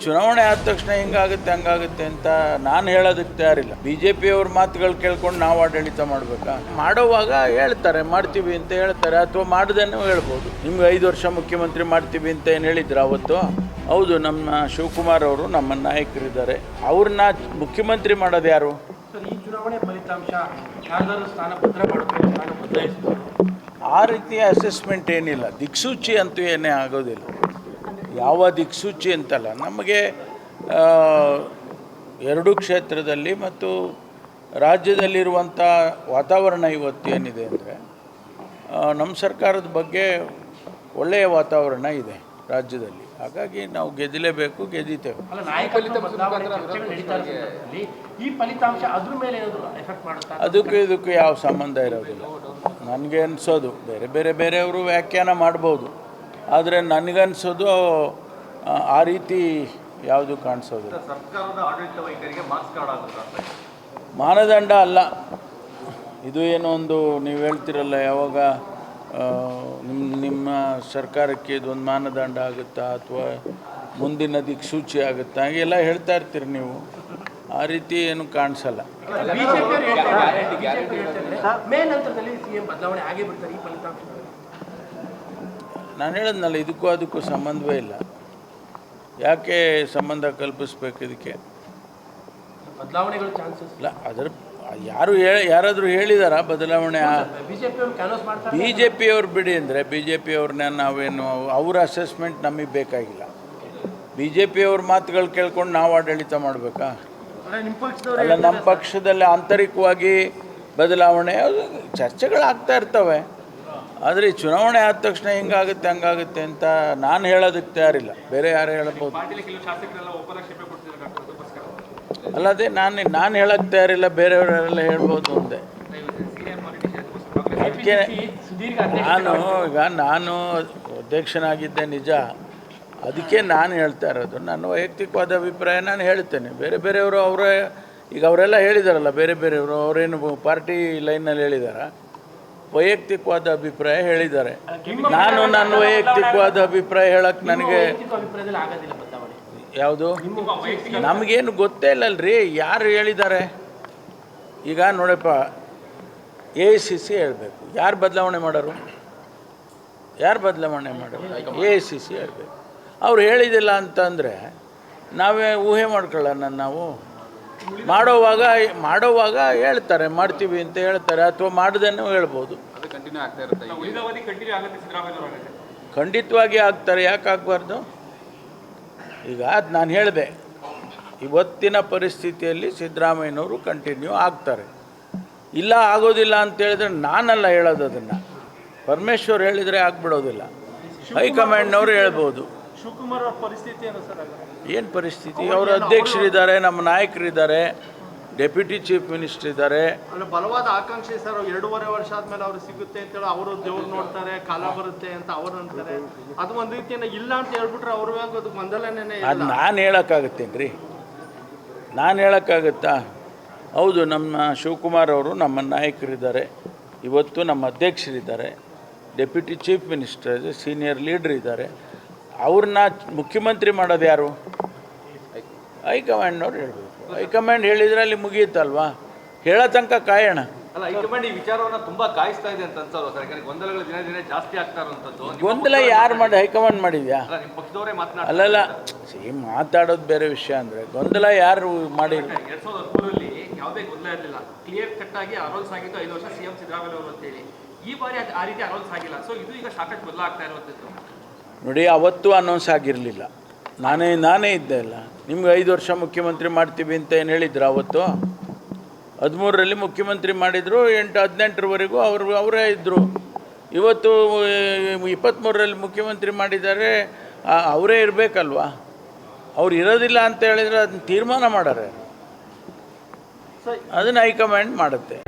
ಚುನಾವಣೆ ಆದ ತಕ್ಷಣ ಹಿಂಗಾಗುತ್ತೆ ಹಂಗಾಗುತ್ತೆ ಅಂತ ನಾನು ಹೇಳೋದಕ್ಕೆ ತಯಾರಿಲ್ಲ. BJP-ಯವ್ರ ಮಾತುಗಳು ಕೇಳ್ಕೊಂಡು ನಾವು ಆಡಳಿತ ಮಾಡಬೇಕಾ? ಮಾಡೋವಾಗ ಹೇಳ್ತಾರೆ ಮಾಡ್ತೀವಿ ಅಂತ ಹೇಳ್ತಾರೆ, ಅಥವಾ ಮಾಡ್ದೇನೂ ಹೇಳ್ಬೋದು. ನಿಮ್ಗೆ 5 ವರ್ಷ ಮುಖ್ಯಮಂತ್ರಿ ಮಾಡ್ತೀವಿ ಅಂತ ಏನು ಹೇಳಿದ್ರು ಅವತ್ತು? ಹೌದು, ನಮ್ಮ ಶಿವಕುಮಾರ್ ಅವರು ನಮ್ಮ ನಾಯಕರಿದ್ದಾರೆ. ಅವ್ರನ್ನ ಮುಖ್ಯಮಂತ್ರಿ ಮಾಡೋದು ಯಾರು? ಈ ಚುನಾವಣೆ ಫಲಿತಾಂಶ ಯಾರ್ದಾದ್ರೂ ಸ್ಥಾನ ಭದ್ರ ಮಾಡಬೇಕು, ಸ್ಥಾನ ಬದಲಾಯಿಸಬೇಕು, ಆ ರೀತಿಯ ಅಸೆಸ್ಮೆಂಟ್ ಏನಿಲ್ಲ. ದಿಕ್ಸೂಚಿ ಅಂತೂ ಏನೇ ಆಗೋದಿಲ್ಲ. ಯಾವ ದಿಕ್ಸೂಚಿ ಅಂತಲ್ಲ, ನಮಗೆ 2 ಕ್ಷೇತ್ರದಲ್ಲಿ ಮತ್ತು ರಾಜ್ಯದಲ್ಲಿರುವಂಥ ವಾತಾವರಣ ಇವತ್ತು ಏನಿದೆ ಅಂದರೆ, ನಮ್ಮ ಸರ್ಕಾರದ ಬಗ್ಗೆ ಒಳ್ಳೆಯ ವಾತಾವರಣ ಇದೆ ರಾಜ್ಯದಲ್ಲಿ. ಹಾಗಾಗಿ ನಾವು ಗೆದ್ದಲೇಬೇಕು, ಗೆದ್ದಿತೇವೆ. ಈ ಫಲಿತಾಂಶ ಅದ್ರ ಮೇಲೆ ಏನಾದರೂ ಎಫೆಕ್ಟ್ ಮಾಡುತ್ತಾ? ಇದಕ್ಕೂ ಯಾವ ಸಂಬಂಧ ಇರೋದಿಲ್ಲ. ನನಗೆ ಅನಿಸೋದು ಬೇರೆಯವರು ವ್ಯಾಖ್ಯಾನ ಮಾಡ್ಬೋದು, ಆದರೆ ನನಗನ್ಸೋದು ಆ ರೀತಿ ಯಾವುದು ಕಾಣಿಸೋದಿಲ್ಲ. ಸರ್ಕಾರದ ಆಡಳಿತ ವೈಖರಿಗೆ ಮಾರ್ಕ್ಸ್ ಕಾರ್ಡ್ ಆಗುತ್ತೆ ಮಾನದಂಡ ಅಲ್ಲ ಇದು. ಏನೋ ಒಂದು ನೀವು ಹೇಳ್ತಿರಲ್ಲ, ಯಾವಾಗ ನಿಮ್ಮ ಸರ್ಕಾರಕ್ಕೆ ಇದೊಂದು ಮಾನದಂಡ ಆಗುತ್ತಾ ಅಥವಾ ಮುಂದಿನ ದಿಕ್ಸೂಚಿ ಆಗುತ್ತಾ ಹಾಗೆಲ್ಲ ಹೇಳ್ತಾ ಇರ್ತೀರಿ ನೀವು. ಆ ರೀತಿ ಏನು ಕಾಣಿಸಲ್ಲ. ಮೇ ನಂತರದಲ್ಲಿ ಸಿಎಂ ಬದಲಾವಣೆ ಆಗೇ ಬಿಡ್ತಾರೆ ಈ ಫಲಿತಾಂಶ. ನಾನು ಹೇಳದ್ನಲ್ಲ, ಅದಕ್ಕೂ ಸಂಬಂಧವೇ ಇಲ್ಲ. ಯಾಕೆ ಸಂಬಂಧ ಕಲ್ಪಿಸ್ಬೇಕು ಇದಕ್ಕೆ? ಬದಲಾವಣೆಗಳು ಚಾನ್ಸಸ್ ಇಲ್ಲ. ಯಾರಾದರೂ ಹೇಳಿದಾರಾ ಬದಲಾವಣೆ? BJP-ಯವ್ರು ಬಿಡಿ ಅಂದರೆ, BJP-ಅವ್ರನ್ನ ನಾವೇನು ಅವ್ರ ಅಸೆಸ್ಮೆಂಟ್ ನಮಗೆ ಬೇಕಾಗಿಲ್ಲ. BJP-ಯವ್ರ ಮಾತುಗಳು ಕೇಳ್ಕೊಂಡು ನಾವು ಆಡಳಿತ ಮಾಡಬೇಕಾ? ಅಲ್ಲ, ನಮ್ಮ ಪಕ್ಷದಲ್ಲಿ ಆಂತರಿಕವಾಗಿ ಬದಲಾವಣೆ ಚರ್ಚೆಗಳಾಗ್ತಾ ಇರ್ತವೆ. ಆದರೆ ಈ ಚುನಾವಣೆ ಆದ ತಕ್ಷಣ ಹಿಂಗಾಗುತ್ತೆ ಹಂಗಾಗುತ್ತೆ ಅಂತ ನಾನು ಹೇಳೋದಕ್ಕೆ ತಯಾರಿಲ್ಲ. ಬೇರೆ ಯಾರು ಹೇಳ್ಬೋದು. ಅಲ್ಲದೆ ನಾನು ಹೇಳೋಕ್ಕೆ ತಯಾರಿಲ್ಲ, ಬೇರೆಯವರೆಲ್ಲ ಹೇಳ್ಬೋದು ಅಂದೆ. ಅದಕ್ಕೆ ನಾನು ಅಧ್ಯಕ್ಷನಾಗಿದ್ದೆ ನಿಜ. ಅದಕ್ಕೆ ನಾನು ಹೇಳ್ತಾ ಇರೋದು ನನ್ನ ವೈಯಕ್ತಿಕವಾದ ಅಭಿಪ್ರಾಯ ನಾನು ಹೇಳ್ತೇನೆ. ಬೇರೆಯವರು ಅವರೆಲ್ಲ ಹೇಳಿದಾರಲ್ಲ, ಬೇರೆಯವರು ಅವರೇನು ಪಾರ್ಟಿ ಲೈನಲ್ಲಿ ಹೇಳಿದಾರ, ವೈಯಕ್ತಿಕವಾದ ಅಭಿಪ್ರಾಯ ಹೇಳಿದ್ದಾರೆ. ನಾನು ನನ್ನ ವೈಯಕ್ತಿಕವಾದ ಅಭಿಪ್ರಾಯ ಹೇಳಕ್ಕೆ ನನಗೆ ಯಾವುದು ನಮಗೇನು ಗೊತ್ತೇ ಇಲ್ಲಲ್ರಿ. ಯಾರು ಹೇಳಿದ್ದಾರೆ? ಈಗ ನೋಡಪ್ಪ, AICC ಹೇಳಬೇಕು. ಯಾರು ಬದಲಾವಣೆ ಮಾಡೋರು? AICC ಹೇಳಬೇಕು. ಅವ್ರು ಹೇಳಿದಿಲ್ಲ ಅಂತಂದರೆ ನಾವೇ ಊಹೆ ಮಾಡ್ಕೊಳ್ಳೋಣ. ನಾವು ಮಾಡೋವಾಗ ಹೇಳ್ತಾರೆ ಮಾಡ್ತೀವಿ ಅಂತ ಹೇಳ್ತಾರೆ, ಅಥವಾ ಮಾಡ್ದೇನೂ ಹೇಳ್ಬೋದು. ಖಂಡಿತವಾಗಿ ಆಗ್ತಾರೆ, ಯಾಕೆ ಆಗಬಾರ್ದು? ಈಗ ಅದು ನಾನು ಹೇಳಿದೆ, ಇವತ್ತಿನ ಪರಿಸ್ಥಿತಿಯಲ್ಲಿ ಸಿದ್ದರಾಮಯ್ಯನವರು ಕಂಟಿನ್ಯೂ ಆಗ್ತಾರೆ. ಇಲ್ಲ ಆಗೋದಿಲ್ಲ ಅಂತ ಹೇಳಿದ್ರೆ ನಾನಲ್ಲ ಹೇಳೋದು, ಅದನ್ನು ಪರಮೇಶ್ವರ್ ಹೇಳಿದರೆ ಆಗ್ಬಿಡೋದಿಲ್ಲ, ಹೈಕಮಾಂಡ್ನವರು ಹೇಳ್ಬೋದು. ಶಿವಕುಮಾರ್ ಅವ್ರ ಪರಿಸ್ಥಿತಿ ಏನು ಪರಿಸ್ಥಿತಿ? ಅವರು ಅಧ್ಯಕ್ಷರಿದ್ದಾರೆ, ನಮ್ಮ ನಾಯಕರಿದ್ದಾರೆ, ಡೆಪ್ಯೂಟಿ ಚೀಫ್ ಮಿನಿಸ್ಟರ್ ಇದ್ದಾರೆ. ಅಲ್ಲ, ಬಲವಾದ ಆಕಾಂಕ್ಷೆ ಸರ್. 2.5 ವರ್ಷ ಆದ್ಮೇಲೆ ಅವ್ರು ಸಿಗುತ್ತೆ ಅಂತೇಳಿ ಅವರು ದೇವ್ರು ನೋಡ್ತಾರೆ, ಕಾಲ ಬರುತ್ತೆ ಅಂತ ಅವರು ಅಂತಾರೆ. ಅದು ಒಂದು ರೀತಿಯಿಂದ ಇಲ್ಲ ಅಂತ ಹೇಳ್ಬಿಟ್ರೆ ಅವ್ರು ಅದು ಮೊದಲನೇ ಅದು ನಾನು ಹೇಳೋಕ್ಕಾಗತ್ತೇನು ರೀ? ನಾನು ಹೇಳೋಕ್ಕಾಗತ್ತಾ? ಹೌದು, ನಮ್ಮ ಶಿವಕುಮಾರ್ ಅವರು ನಮ್ಮ ನಾಯಕರಿದ್ದಾರೆ, ಇವತ್ತು ನಮ್ಮ ಅಧ್ಯಕ್ಷರಿದ್ದಾರೆ, ಡೆಪ್ಯೂಟಿ ಚೀಫ್ ಮಿನಿಸ್ಟರ್ ಇದೆ, ಸೀನಿಯರ್ ಲೀಡ್ರ್ ಇದ್ದಾರೆ. ಅವ್ರನ್ನ ಮುಖ್ಯಮಂತ್ರಿ ಮಾಡೋದು ಯಾರು? ಹೈಕಮಾಂಡ್ನವ್ರು ಹೇಳಬೇಕು. ಹೈಕಮಾಂಡ್ ಹೇಳಿದ್ರೆ ಅಲ್ಲಿ ಮುಗಿಯುತ್ತಲ್ವಾ? ಹೇಳೋ ತನಕ ಕಾಯೋಣ. ಅಲ್ಲ, ಹೈಕಮಾಂಡ್ ಈ ವಿಚಾರವನ್ನು ತುಂಬಾ ಕಾಯಿಸ್ತಾ ಇದೆ ಅಂತ ಅನ್ಸಲ್ವಾ ಸರ್? ಯಾಕಂದ್ರೆ ಗೊಂದಲಗಳು ದಿನ ಜಾಸ್ತಿ ಆಗ್ತಾ ಇರುವಂಥದ್ದು. ಗೊಂದಲ ಯಾರು ಹೈಕಮಾಂಡ್ ಮಾಡಿದ್ಯಾ? ನಿಮ್ಮ ಪಕ್ಷದವರೇ ಮಾತನಾಡ್ತಾರೆ. ಅಲ್ಲಲ್ಲ, ಮಾತಾಡೋದು ಬೇರೆ ವಿಷಯ. ಅಂದರೆ ಗೊಂದಲ ಯಾರು ಮಾಡಿ? 2013 ಯಾವುದೇ ಗೊಂದಲ ಇರಲಿಲ್ಲ, ಕ್ಲಿಯರ್ ಕಟ್ ಆಗಿ ಅನೌನ್ಸ್ ಆಗಿದ್ದು 5 ವರ್ಷ ಸಿಎಂ ಸಿದ್ದರಾಮಯ್ಯ ಅವರು ಅಂತೇಳಿ. ಈ ಬಾರಿ ಆ ರೀತಿ ಅನೌನ್ಸ್ ಆಗಿಲ್ಲ. ಸೊ ಇದು ಈಗ ಸಾಕಷ್ಟು ಬದಲ ಆಗ್ತಾ ಇರುವಂಥದ್ದು. ನೋಡಿ, ಅವತ್ತು ಅನೌನ್ಸ್ ಆಗಿರಲಿಲ್ಲ. ನಾನೇ ಇದ್ದೆ ಅಲ್ಲ. ನಿಮ್ಗೆ 5 ವರ್ಷ ಮುಖ್ಯಮಂತ್ರಿ ಮಾಡ್ತೀವಿ ಅಂತ ಏನು ಹೇಳಿದ್ರು ಅವತ್ತು? 13ರಲ್ಲಿ ಮುಖ್ಯಮಂತ್ರಿ ಮಾಡಿದರು, 18-18ರವರೆಗೂ ಅವರೇ ಇದ್ದರು. ಇವತ್ತು 23ರಲ್ಲಿ ಮುಖ್ಯಮಂತ್ರಿ ಮಾಡಿದ್ದಾರೆ, ಅವರೇ ಇರಬೇಕಲ್ವಾ? ಅವ್ರು ಇರೋದಿಲ್ಲ ಅಂತ ಹೇಳಿದರೆ ಅದನ್ನ ತೀರ್ಮಾನ ಮಾಡಾರೆ, ಅದನ್ನು ಹೈಕಮಾಂಡ್ ಮಾಡುತ್ತೆ.